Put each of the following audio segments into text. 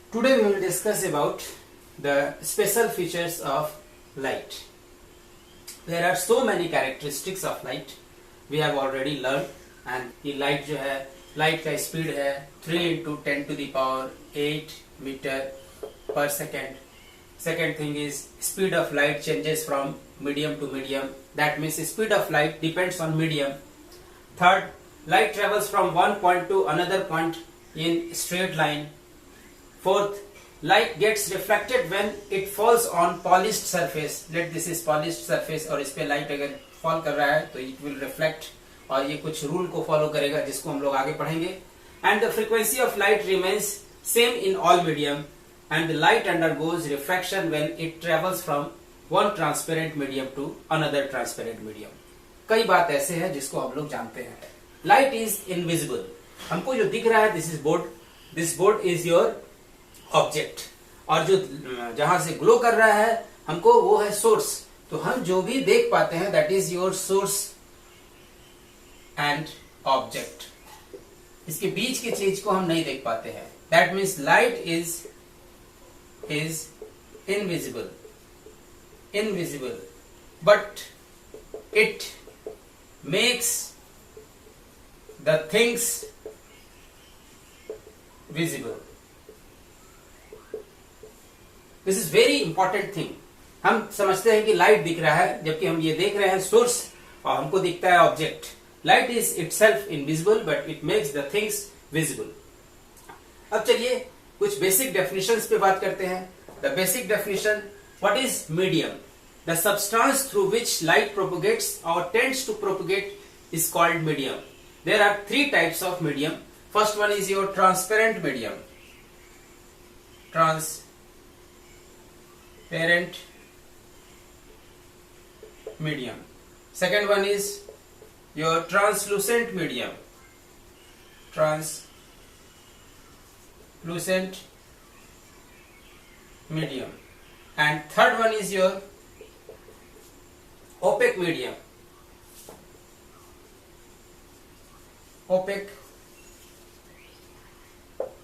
Today we will discuss about the special features of light. There are so many characteristics of light we have already learned, and ये light जो है, light का speed है 3 into 10 to the power 8 meter per second. Second thing is speed of light changes from medium to medium. That means speed of light depends on medium. Third, light travels from one point to another point in straight line. Fourth, light gets reflected when it falls on polished surface. Let this is polished surface और इस पे light अगर fall कर रहा है तो it will reflect और ये कुछ rule को follow करेगा जिसको हम लोग आगे पढ़ेंगे. And the frequency of light remains same in all medium, and the light undergoes refraction when it travels from one transparent medium to another transparent medium. कई बात ऐसे है जिसको हम लोग जानते हैं. Light is invisible. हमको जो दिख रहा है this board is your object, और जो जहां से ग्लो कर रहा है हमको वो है सोर्स. तो हम जो भी देख पाते हैं that is your source and object. इसके बीच की चीज को हम नहीं देख पाते हैं. That means light is invisible but it makes the things visible. This is very important thing. हम समझते हैं कि लाइट दिख रहा है जबकि हम ये देख रहे हैं सोर्स और हमको दिखता है object. Light is itself invisible but it makes the things visible. अब चलिए कुछ बेसिक डेफिनेशंस पे बात करते हैं. The basic definition, what is medium? The substance through which light propagates और tends to propagate is called medium. There are three types of medium. First one is your transparent medium. Transparent medium. Second one is your translucent medium. Translucent medium. And third one is your opaque medium. Opaque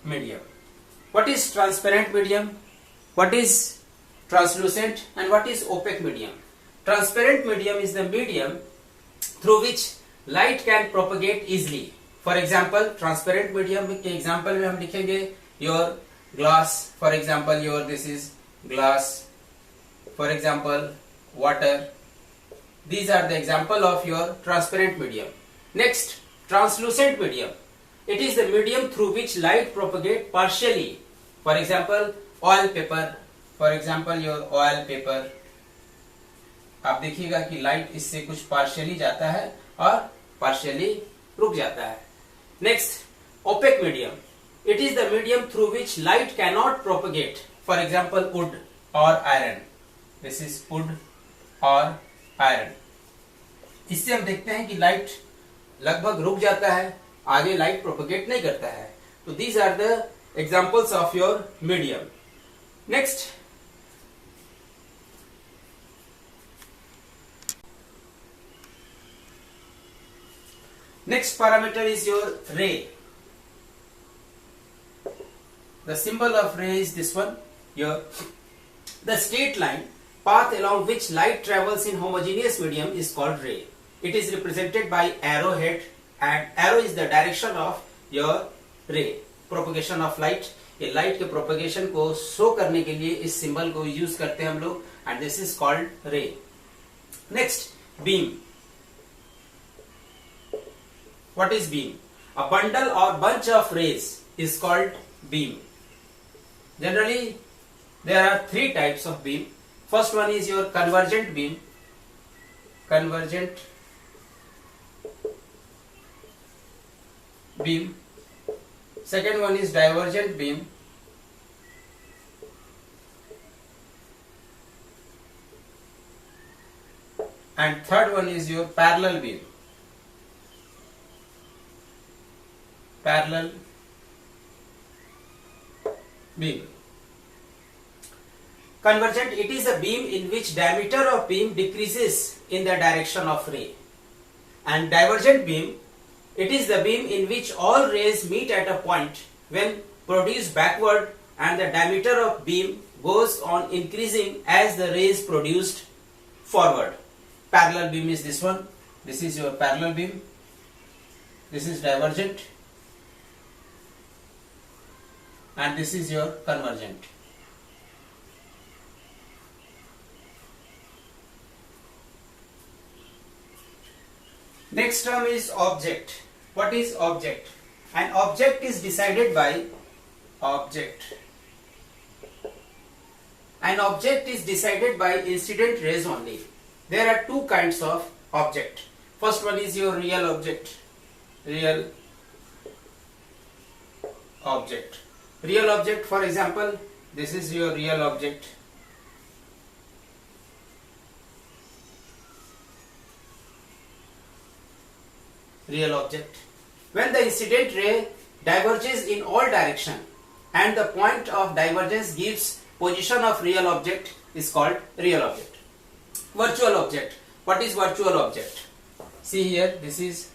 medium. What is transparent medium? What is translucent and what is opaque medium? Transparent medium is the medium through which light can propagate easily. For example, transparent medium के example में हम लिखेंगे your glass. For example, your this is glass. For example, water. These are the example of your transparent medium. Next, translucent medium. It is the medium through which light propagate partially. For example, oil paper. For example your oil paper. आप देखिएगा कि light इससे कुछ partially जाता है और partially रुक जाता है. Next, opaque medium. It is the medium through which light can not propagate. For example wood और आयरन. दिस इज वुड और आयरन. इससे हम देखते हैं कि लाइट लगभग रुक जाता है, आगे लाइट प्रोपोगेट नहीं करता है. तो these are the examples of your medium. Next, next parameter is your ray. The symbol of ray is this one. The straight line path along which light travels in homogeneous medium is called ray. It is represented by arrowhead, and arrow is the direction of your ray. Propagation of light. ये light के propagation को show करने के लिए इस symbol को use करते हैं हम लोग, एंड दिस इज कॉल्ड रे. Next, beam. What is beam? A bundle or bunch of rays is called beam. Generally, there are three types of beam. First one is your convergent beam. Convergent beam. Second one is divergent beam. And third one is your parallel beam. Parallel beam. Convergent, it is a beam in which diameter of beam decreases in the direction of ray. And divergent beam, It is the beam in which all rays meet at a point when produced backward and the diameter of beam goes on increasing as the ray is produced forward. Parallel beam is this one. This is your parallel beam. This is divergent, and this is your convergent. Next term is object. What is object? An object is decided by object. An object is decided by incident rays only. There are two kinds of object. First one is your real object. Real object. Real object, for example, this is your real object. Real object. When the incident ray diverges in all direction and the point of divergence gives position of real object is called real object. Virtual object. What is virtual object? See here, this is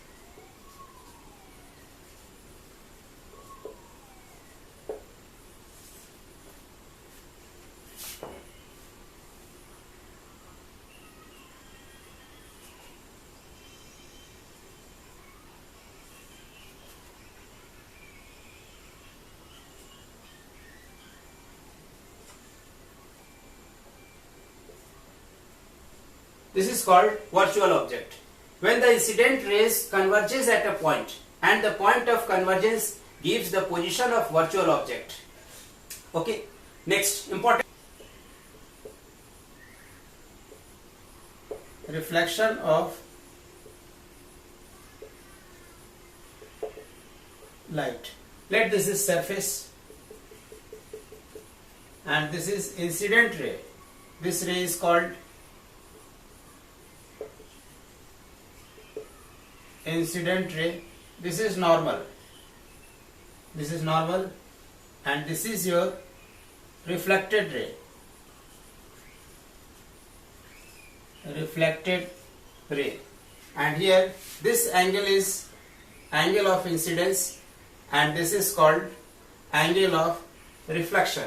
called virtual object. When the incident rays converges at a point and the point of convergence gives the position of virtual object. Okay. Next, important reflection of light. Let this is surface and this is incident ray. This ray is called incident ray. This is normal. This is normal, and this is your reflected ray. Reflected ray. And here this angle is angle of incidence, and this is called angle of reflection.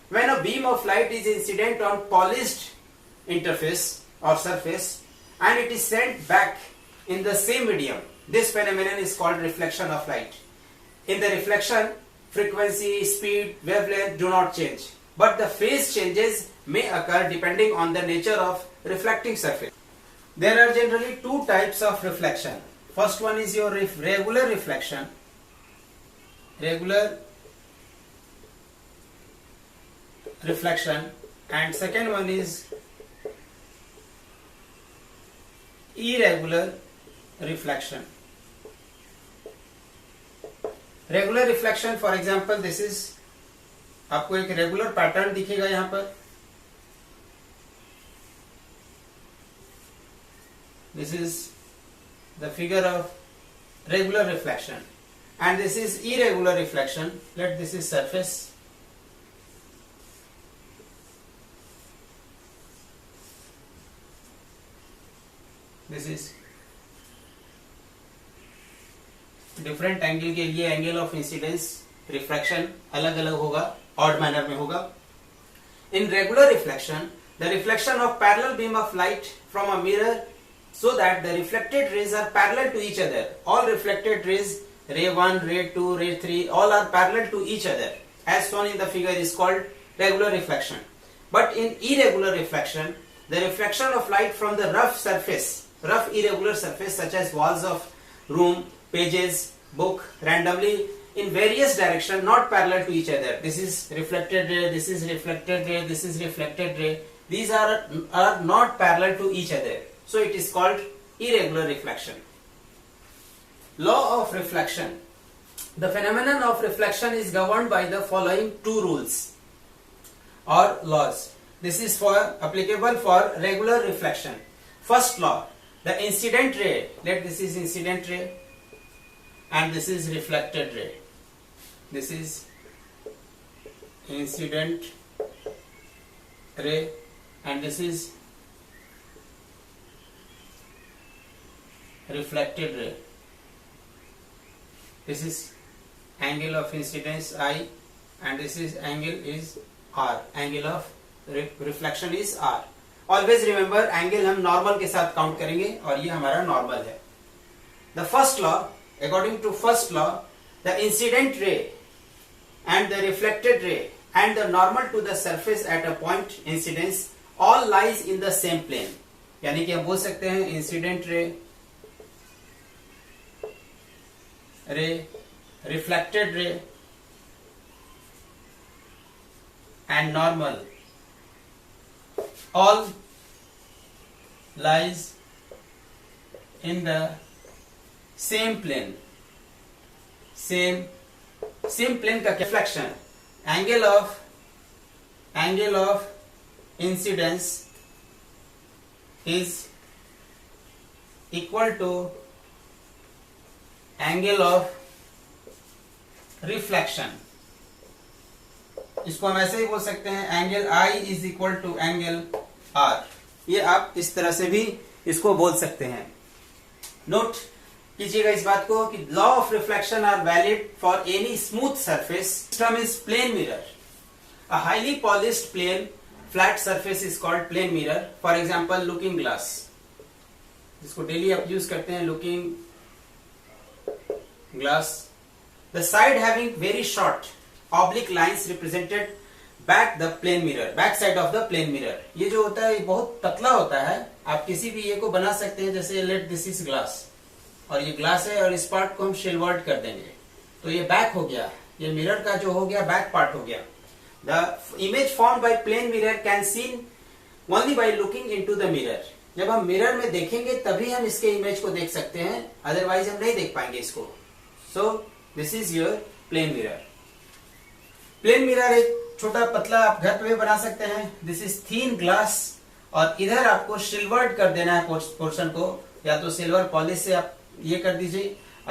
When a beam of light is incident on polished interface or surface and it is sent back in the same medium, this phenomenon is called reflection of light. In the reflection, frequency, speed, wavelength do not change, but the phase changes may occur depending on the nature of reflecting surface. There are generally two types of reflection. First one is your regular reflection. Regular reflection, and second one is irregular reflection. Regular reflection, for example this is, आपको एक regular pattern दिखेगा यहां पर. This is the figure of regular reflection and this is irregular reflection. Let this is surface. This is different angle के लिए angle of incidence refraction अलग अलग होगा, ऑड मैनर में होगा. In regular reflection the reflection of parallel beam of light from a mirror so that the reflected rays are parallel to each other. All reflected rays, ray 1, ray 2, ray 3, all are parallel to each other, as shown in the figure, is called regular reflection. But in irregular reflection, the reflection of light from the rough surface, rough irregular surface such as walls of room, pages, book, randomly in various directions, not parallel to each other. This is reflected ray, this is reflected ray, this is reflected ray. These are not parallel to each other. So it is called irregular reflection. Law of reflection. The phenomenon of reflection is governed by the following two rules or laws. This is applicable for regular reflection. First law, the incident ray, let this is incident ray and this is reflected ray. This is incident ray and this is reflected ray. This is angle of incidence I and this is angle is R. Angle of reflection is R. Always remember angle हम normal के साथ count करेंगे और ये हमारा normal है. The first law, according to first law, the incident ray and the reflected ray and the normal to the surface at a point incidence all lies in the same plane. यानी कि हम बोल सकते हैं incident ray, reflected ray and normal all lies in the same plane. Same plane का reflection, angle of incidence is equal to angle of reflection. इसको हम ऐसे ही बोल सकते हैं angle I is equal to angle R. ये आप इस तरह से भी इसको बोल सकते हैं. नोट कीजिएगा इस बात को कि law of reflection are valid for any smooth surface. Term is plane mirror. A highly polished plane flat surface is called plane mirror. For example looking glass, जिसको डेली आप यूज करते हैं. Looking glass, the side having very short oblique lines represented back the plane mirror, back side of the plane mirror. ये जो होता है ये बहुत पतला होता है. आप किसी भी ये को बना सकते हैं, जैसे लेट दिस इज ग्लास और ये ग्लास है और इस पार्ट को हम शेलवर्ड कर देंगे तो ये बैक हो गया. ये मिरर का जो हो गया बैक पार्ट हो गया. The image formed by plane mirror can seen only by looking into the mirror. जब हम मिरर में देखेंगे तभी हम इसके इमेज को देख सकते हैं, अदरवाइज हम नहीं देख पाएंगे इसको. So this is your plane mirror. Plane mirror एक छोटा पतला आप घर पे भी बना सकते हैं. दिस इज थीन ग्लास और इधर आपको सिल्वर्ड कर देना है पोर्शन को. या तो सिल्वर पॉलिश से आप ये कर दीजिए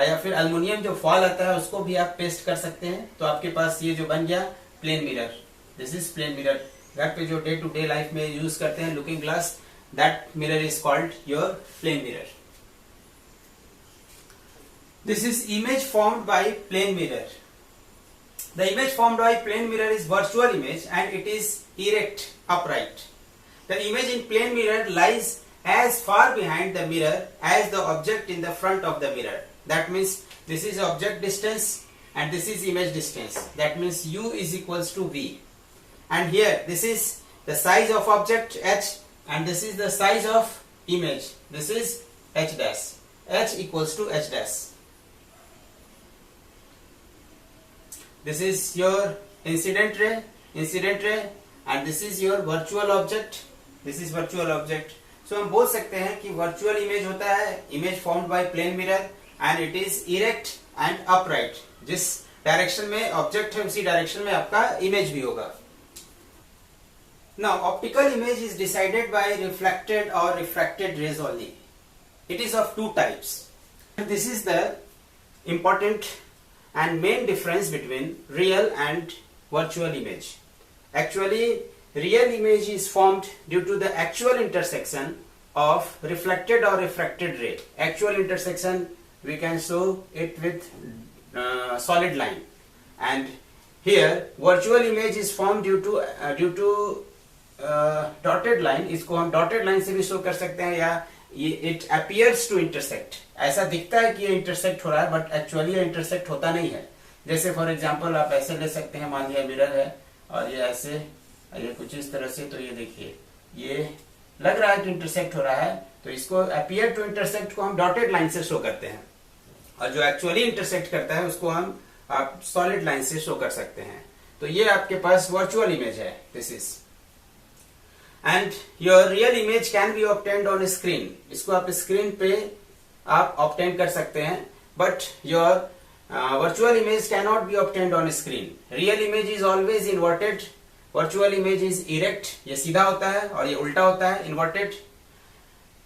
या फिर एल्युमिनियम जो फॉल आता है उसको भी आप पेस्ट कर सकते हैं. तो आपके पास ये जो बन गया plane mirror. This is plane mirror. घर पे जो डे टू डे लाइफ में यूज करते हैं looking glass, that mirror is called your plane mirror. This is image formed by plane mirror. The image formed by plane mirror is virtual image and it is erect, upright. The image in plane mirror lies as far behind the mirror as the object in the front of the mirror. That means this is object distance and this is image distance. That means U is equals to V. And here this is the size of object H and this is the size of image. This is H dash. H equals to H dash. This is your incident ray, and this is your virtual object. This is virtual object. So हम बोल सकते हैं कि virtual image होता है image formed by plane mirror and it is erect and upright. जिस direction में object है उसी डायरेक्शन में आपका इमेज भी होगा. Now optical image is decided by reflected or refracted rays only. It is of two types. This is the important and main difference between real and virtual image. Actually, real image is formed due to the actual intersection of reflected or refracted ray. Actual intersection we can show it with solid line, and here virtual image is formed due to dotted line. इसको हम dotted line से भी show कर सकते हैं, या it appears to intersect. ऐसा दिखता है कि ये इंटरसेक्ट हो रहा है बट एक्चुअली ये इंटरसेक्ट होता नहीं है. जैसे फॉर एग्जांपल आप ऐसे ले सकते हैं, मान लिया मिरर है और ये ऐसे ये कुछ इस तरह से, तो ये देखिए ये लग रहा है कि इंटरसेक्ट हो रहा है, तो इसको अपीयर टू इंटरसेक्ट को हम डॉटेड लाइन से शो करते हैं, और जो एक्चुअली इंटरसेक्ट करता है उसको हम आप सॉलिड लाइन से शो कर सकते हैं. तो ये आपके पास वर्चुअल इमेज है. This is and your real image can be obtained on screen. इसको आप स्क्रीन पे आप ऑब्टेन कर सकते हैं, but your virtual image can not be obtained on screen. Real image is always inverted, virtual image is erect. ये सीधा होता है और ये उल्टा होता है, inverted.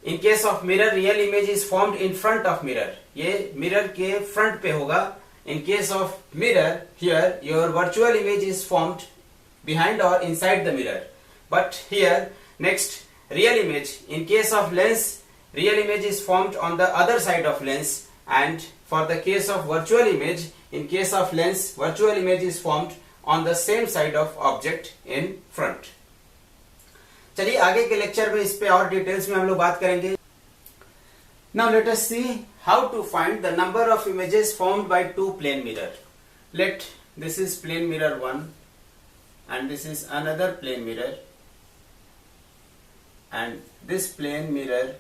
In case of mirror real image is formed in front of mirror. ये मिरर के फ्रंट पे होगा. In case of mirror here your virtual image is formed behind or inside the mirror. But here next, real image. In case of lens, real image is formed on the other side of lens, and for the case of virtual image, in case of lens, virtual image is formed on the same side of object in front. चलिए आगे के lecture में इस पे और details में हम लोग बात करेंगे. Now let us see how to find the number of images formed by two plane mirror. Let this is plane mirror 1 and this is another plane mirror, and this plane mirror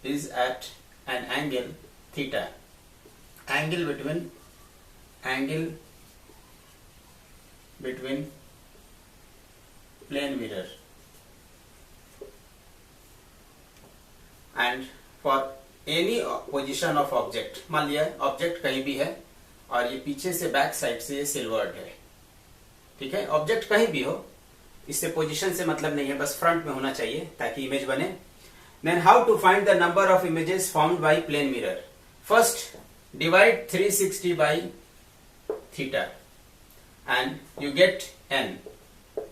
is at an angle theta. Angle between plane mirror, and for any position of object, मान लिया object कहीं भी है और ये पीछे से back side से ये सिल्वर्ड है, ठीक है. ऑब्जेक्ट कहीं भी हो, इससे पोजीशन से मतलब नहीं है, बस फ्रंट में होना चाहिए ताकि इमेज बने. Then how to find the number of images formed by plane mirror. First divide 360 by theta and you get n.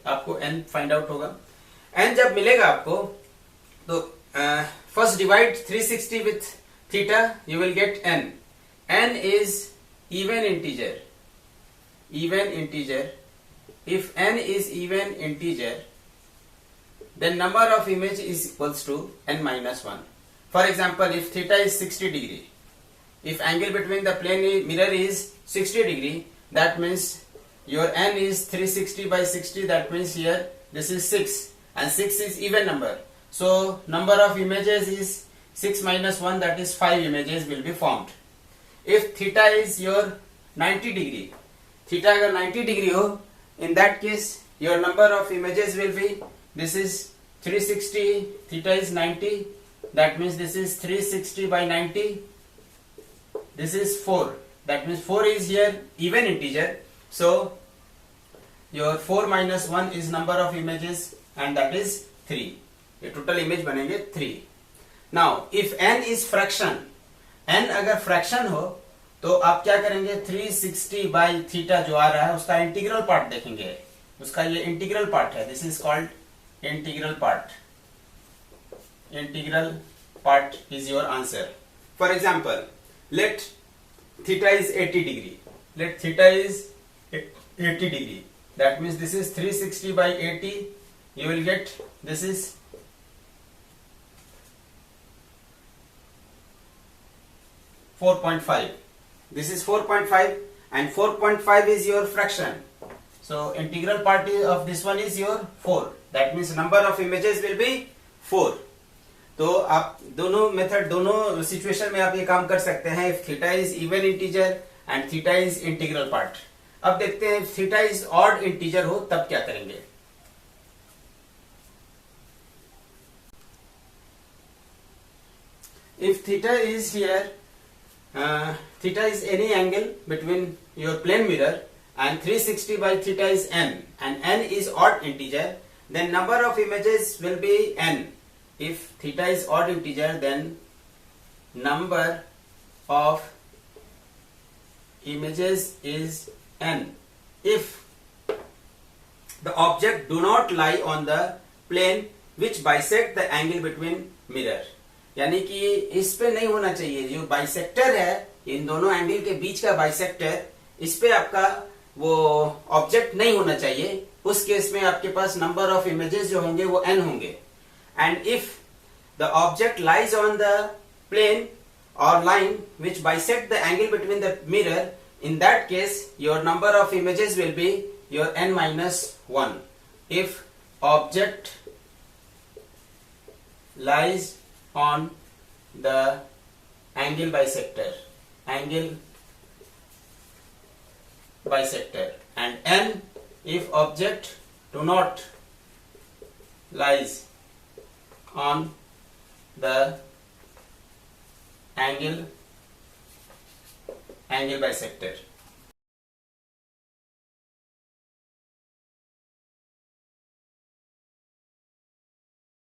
आपको n फाइंड आउट होगा. n जब मिलेगा आपको तो first divide 360 with theta, you will get n. n is even integer. If n is even integer, then number of image is equals to n minus 1. For example, if theta is 60 degree, if angle between the plane mirror is 60 degree, that means your n is 360 by 60, that means here this is 6 and 6 is even number. So number of images is 6 minus 1, that is 5 images will be formed. If theta is your 90 degree, theta अगर 90 degree हो, in that case your number of images will be, this is 360, theta is 90, that means this is 360 by 90, this is 4, that means 4 is here even integer, so your 4 minus 1 is number of images and that is 3. ये total image बनेंगे 3. Now if n is fraction, n अगर fraction हो तो आप क्या करेंगे, 360 by theta जो आ रहा है उसका इंटीग्रल पार्ट देखेंगे. उसका ये इंटीग्रल पार्ट है, this is called integral part. Integral part is your answer. For example, let theta is 80 degree, let theta is 80 degree, that means this is 360 by 80, you will get this is 4.5. This is 4.5 and 4.5 is your fraction. So integral part of this one is your 4. That means number of images will be 4. तो आप दोनों method, दोनों situation में आप ये काम कर सकते हैं. If theta is even integer and theta is integral part. अब देखते हैं if theta is odd integer हो तब क्या करेंगे. If theta is here, theta is any angle between your plane mirror and 360 by theta is n and n is odd integer, then number of images will be n. If theta is odd integer, then number of images is n. If the object do not lie on the plane which bisect the angle between mirror, यानी कि इस पे नहीं होना चाहिए. जो bisector है, इन दोनों एंगल के बीच का बाइसेक्टर, इस पे आपका वो ऑब्जेक्ट नहीं होना चाहिए. उस केस में आपके पास नंबर ऑफ इमेजेस जो होंगे वो n होंगे. And if the object lies on the plane और line which bisect the angle between the mirror, in that case your number of images will be your n minus 1. इफ ऑब्जेक्ट lies on the angle bisector, and n if object do not lies on the angle bisector.